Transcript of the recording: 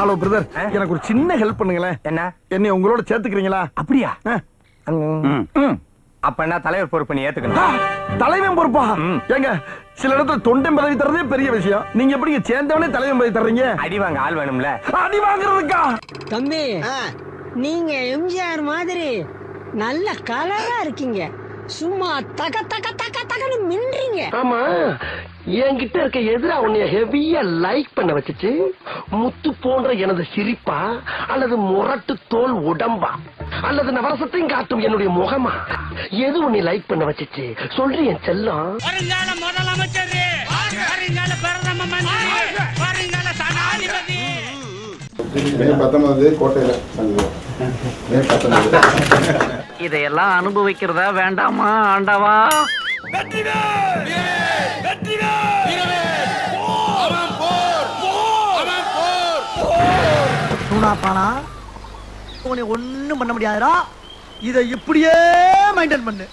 Hello brother, எனக்கு ஒரு சின்ன ஹெல்ப் பண்ணுங்களேன். என்ன? என்னை உங்களோட சேர்த்துக்கிறீங்களா? அப்படியா? அப்ப என்ன தலைவர் பொறுப்பு நீ ஏத்துக்கணும். தலைவன் பொறுப்பா? ஏங்க, சில இடத்துல தொண்டன் பதவி தரதே பெரிய விஷயம். நீங்க எப்படிங்க சேர்ந்தவனே தலைவன் பதவி தர்றீங்க? அடி வாங்க ஆள் வேணும்ல. அடி வாங்குறதுக்கா? தம்பி, நீங்க எம்ஜிஆர் மாதிரி நல்ல கலரா இருக்கீங்க. சும்மா தக தக தக தகன்னு மின்றீங்க. ஆமா, என்கிட்ட இருக்க எதிரா உன்னைய ஹெவியா லைக் பண்ண வச்சுச்சு. முத்து போன்ற எனது சிரிப்பா, அல்லது முரட்டு தோல் உடம்பா, அல்லது நவரசத்தையும் காட்டும் என்னுடைய முகமா, எது உன்னை லைக் பண்ண வச்சுச்சு சொல்றி என் செல்லம். வருங்கால முதலமைச்சர், வருங்கால பிரதம மந்திரி, வருங்கால சனாதிபதி. கோட்டையில இதையெல்லாம் அனுபவிக்கிறதா வேண்டாமா ஆண்டவா? உன்னை ஒண்ணும் பண்ண முடியாதுடா. இதை இப்படியே மெயின்டைன் பண்ணு.